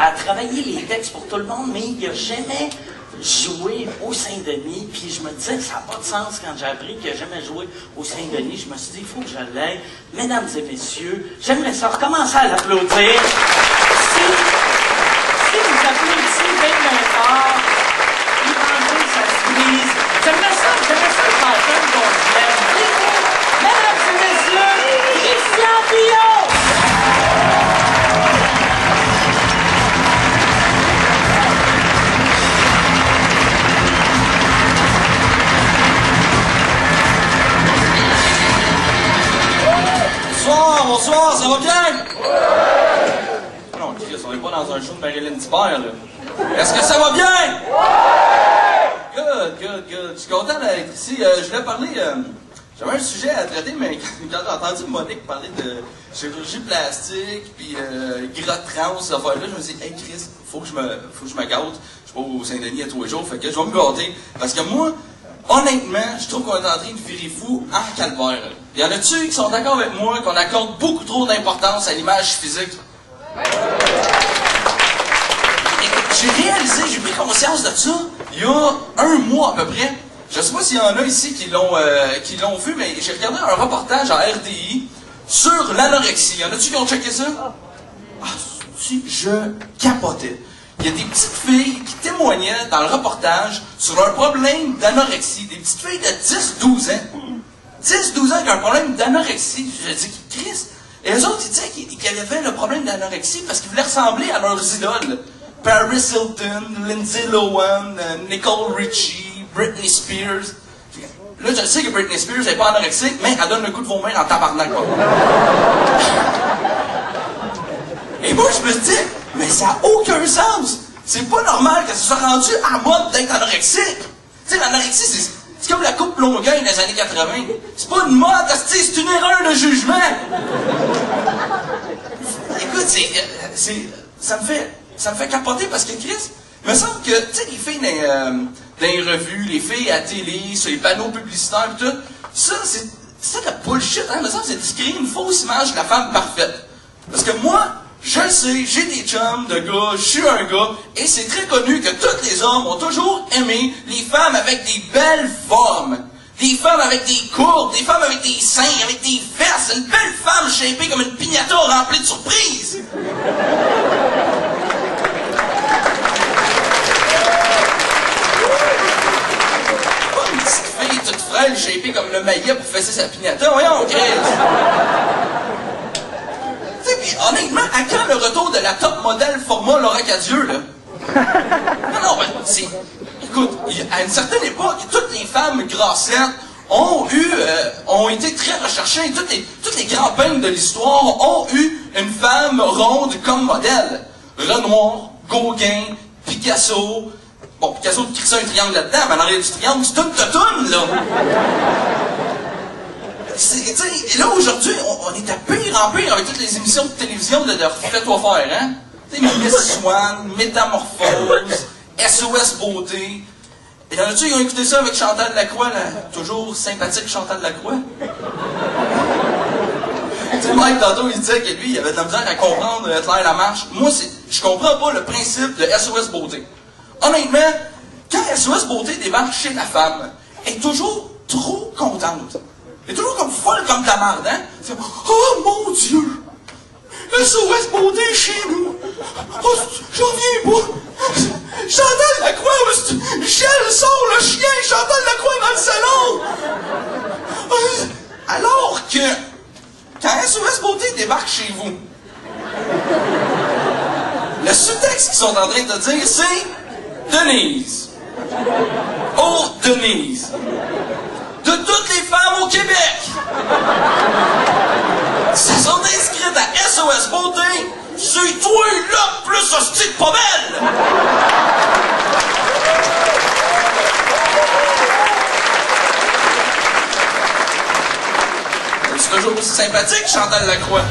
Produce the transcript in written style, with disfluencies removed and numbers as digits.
à travailler les textes pour tout le monde, mais il n'a jamais joué au Saint-Denis. Puis je me disais, ça n'a pas de sens quand j'ai appris qu'il n'a jamais joué au Saint-Denis. Je me suis dit, il faut que je l'aide. Mesdames et messieurs, j'aimerais ça recommencer à l'applaudir. Si vous applaudissez bien fort, Yvan ça se brise. J'aimerais ça le chanteur qu'on l'aime. Mesdames et messieurs, Christian Pillon! Bonsoir, ça va bien? Ouais! Non, Chris, on n'est pas dans un show de Marilyn Thibert, là. Est-ce que ça va bien? Ouais! Good. Je suis content d'être ici. Je voulais parler... J'avais un sujet à traiter, mais quand j'ai entendu Monique parler de chirurgie plastique, puis gras trans, cette affaire-là, je me suis dit, hey Chris, faut que je me gâte. Je suis pas au Saint-Denis à tous les jours, fait que je vais me gâter. Parce que moi, honnêtement, je trouve qu'on est en train de virer fou en calvaire. Il y en a-tu qui sont d'accord avec moi qu'on accorde beaucoup trop d'importance à l'image physique? J'ai pris conscience de ça il y a un mois à peu près. Je sais pas s'il y en a ici qui l'ont vu, mais j'ai regardé un reportage à RDI sur l'anorexie. Y en a-tu qui ont checké ça? Ah, si, je capotais. Il y a des petites filles qui témoignaient dans le reportage sur un problème d'anorexie. Des petites filles de 10-12 ans. 10-12 ans qui ont un problème d'anorexie. Je dis, Christ. Et eux autres, ils disaient qu'ils avaient le problème d'anorexie parce qu'ils voulaient ressembler à leurs idoles. Paris Hilton, Lindsay Lohan, Nicole Richie, Britney Spears. Là, je sais que Britney Spears n'est pas anorexique, mais elle donne le coup de vomir en tabarnak. Et moi, je me dis, mais ça n'a aucun sens. C'est pas normal que ça soit rendu à mode d'être anorexique. Tu sais, l'anorexie, c'est comme la coupe Longueuil des années 80. C'est pas une mode, c'est une erreur de jugement. Écoute, ça me fait capoter parce que, Chris, il me semble que, tu sais, les filles dans les revues, les filles à télé, sur les panneaux publicitaires et tout, ça, c'est de la bullshit, hein. Il me semble que c'est de créer une fausse image de la femme parfaite. Parce que moi, je le sais, j'ai des chums de gars, je suis un gars, et c'est très connu que tous les hommes ont toujours aimé les femmes avec des belles formes. Des femmes avec des courbes, des femmes avec des seins, avec des fesses, une belle femme shapée comme une piñata remplie de surprises. Pas une petite fille toute frêle shapée comme le maillet pour fesser sa piñata, voyons, Chris. Puis, honnêtement, à quand le retour de la top modèle format Laura Cadieux, là? Non, c'est... Écoute, à une certaine époque, toutes les femmes grassettes ont été très recherchées. Toutes les grands peintres de l'histoire ont eu une femme ronde comme modèle. Renoir, Gauguin, Picasso... Bon, Picasso crissait un triangle là-dedans, mais en arrière du triangle, c'est une totoune, là! Et là, aujourd'hui, on est à pire en pire avec toutes les émissions de télévision de Fais-toi faire, hein? Tu sais, Miss Swan, Métamorphose, SOS Beauté. Et y'en a-tu qui ont écouté ça avec Chantal Lacroix, là? Toujours sympathique Chantal Lacroix? Tu sais, Mike, tantôt, il disait que lui, il avait de la misère à comprendre Claire Lamarche. Moi, je comprends pas le principe de SOS Beauté. Honnêtement, quand SOS Beauté débarque chez la femme, elle est toujours trop contente. Elle est toujours comme folle comme de la merde, hein? C'est, oh mon Dieu! SOS Beauté chez nous! Oh, j'en viens pas! Chantal Lacroix, Michel sort le chien! Chantal Lacroix dans le salon! Alors que, quand SOS Beauté débarque chez vous, le sous-texte qu'ils sont en train de dire, c'est Denise. Oh, Denise. De toutes les femmes au Québec, se sont inscrites à SOS Beauté, c'est toi là plus hostie de pas belle! C'est toujours aussi sympathique, Chantal Lacroix.